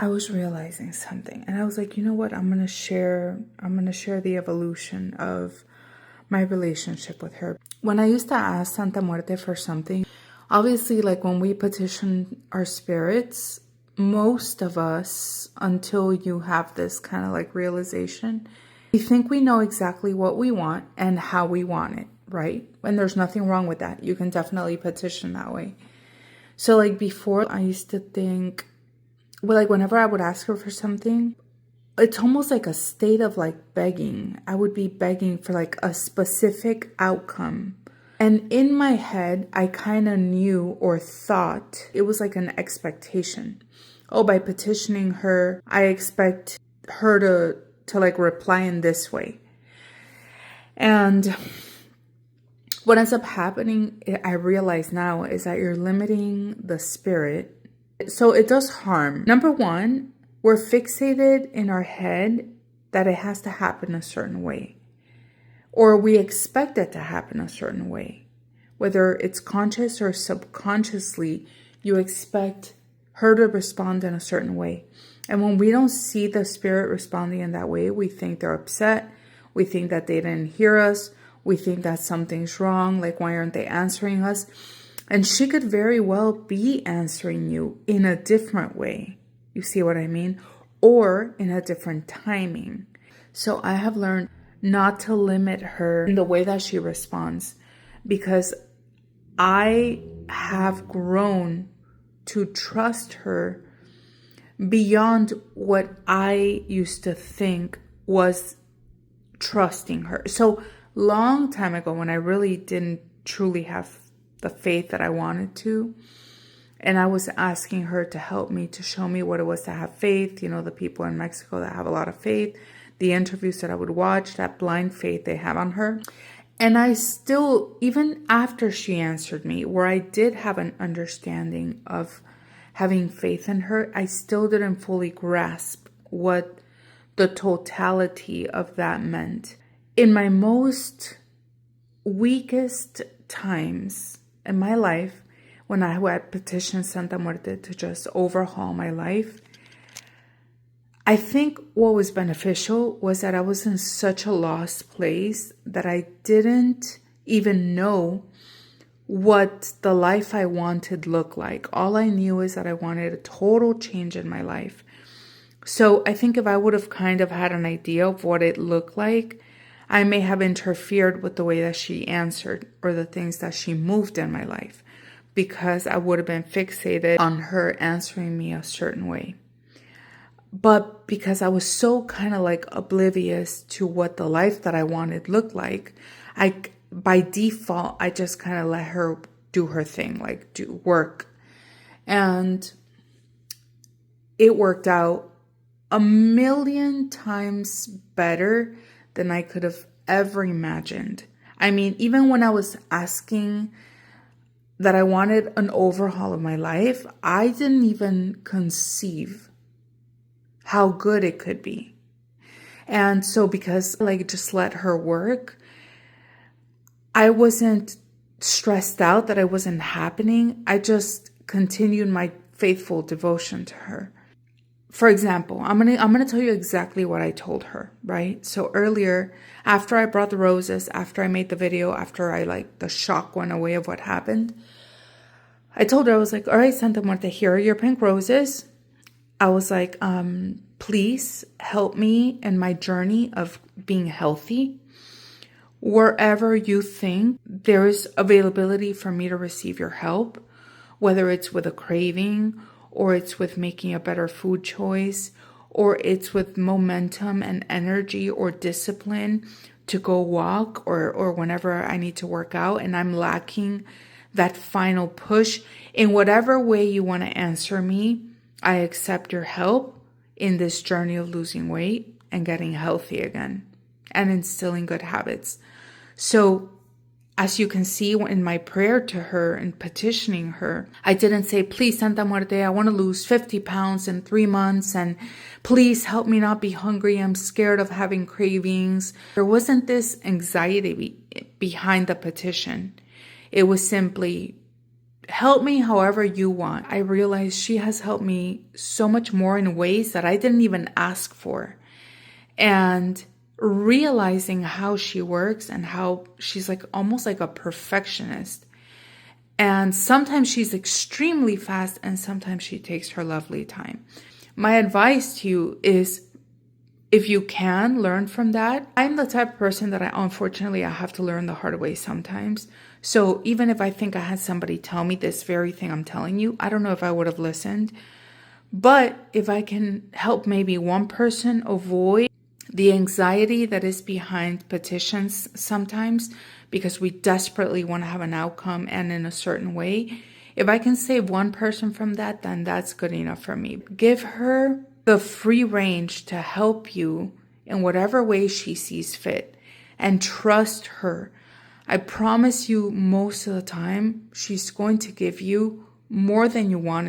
I was realizing something, and I was like, you know what? I'm gonna share the evolution of my relationship with her. When I used to ask Santa Muerte for something, obviously, like when we petition our spirits, most of us, until you have this kind of like realization, we think we know exactly what we want and how we want it, right? And there's nothing wrong with that. You can definitely petition that way. So like before, I used to think, well, like whenever I would ask her for something, it's almost like a state of like begging. I would be begging for like a specific outcome. And in my head, I kind of knew or thought it was like an expectation. Oh, by petitioning her, I expect her to like reply in this way. And what ends up happening, I realize now, is that you're limiting the spirit. So it does harm. Number one, we're fixated in our head that it has to happen a certain way, or we expect it to happen a certain way. Whether it's conscious or subconsciously, you expect her to respond in a certain way. And when we don't see the spirit responding in that way, we think they're upset. We think that they didn't hear us. We think that something's wrong. Like, why aren't they answering us? And she could very well be answering you in a different way. You see what I mean? Or in a different timing. So I have learned not to limit her in the way that she responds, because I have grown to trust her beyond what I used to think was trusting her. So long time ago, when I really didn't truly have the faith that I wanted to, and I was asking her to help me, to show me what it was to have faith, you know, the people in Mexico that have a lot of faith, the interviews that I would watch, that blind faith they have on her. And I still, even after she answered me, where I did have an understanding of having faith in her, I still didn't fully grasp what the totality of that meant. In my most weakest times in my life, when I had petitioned Santamuerte to just overhaul my life, I think what was beneficial was that I was in such a lost place that I didn't even know what the life I wanted looked like. All I knew is that I wanted a total change in my life. So I think if I would have kind of had an idea of what it looked like, I may have interfered with the way that she answered or the things that she moved in my life, because I would have been fixated on her answering me a certain way. But because I was so kind of like oblivious to what the life that I wanted looked like, by default, I just kind of let her do her thing, like do work. And it worked out a million times better than I could have ever imagined. I mean, even when I was asking that I wanted an overhaul of my life, I didn't even conceive how good it could be. And so because like just let her work, I wasn't stressed out that it wasn't happening. I just continued my faithful devotion to her. For example, I'm gonna tell you exactly what I told her, right? So earlier, after I brought the roses, after I made the video, after the shock went away of what happened, I told her, I was like, all right, Santa Muerte, here are your pink roses. I was like, please help me in my journey of being healthy. Wherever you think there is availability for me to receive your help, whether it's with a craving, or it's with making a better food choice, or it's with momentum and energy or discipline to go walk, or whenever I need to work out and I'm lacking that final push, in whatever way you want to answer me, I accept your help in this journey of losing weight and getting healthy again and instilling good habits. So as you can see in my prayer to her and petitioning her, I didn't say, please, Santa Muerte, I want to lose 50 pounds in 3 months, and please help me not be hungry. I'm scared of having cravings. There wasn't this anxiety behind the petition. It was simply, help me however you want. I realize she has helped me so much more in ways that I didn't even ask for. And realizing how she works and how she's like almost like a perfectionist. And sometimes she's extremely fast and sometimes she takes her lovely time. My advice to you is, if you can learn from that. I'm the type of person that unfortunately I have to learn the hard way sometimes. So even if I think I had somebody tell me this very thing I'm telling you, I don't know if I would have listened. But if I can help maybe one person avoid the anxiety that is behind petitions sometimes, because we desperately want to have an outcome and in a certain way, if I can save one person from that, then that's good enough for me. Give her the free range to help you in whatever way she sees fit, and trust her. I promise you, most of the time, she's going to give you more than you wanted.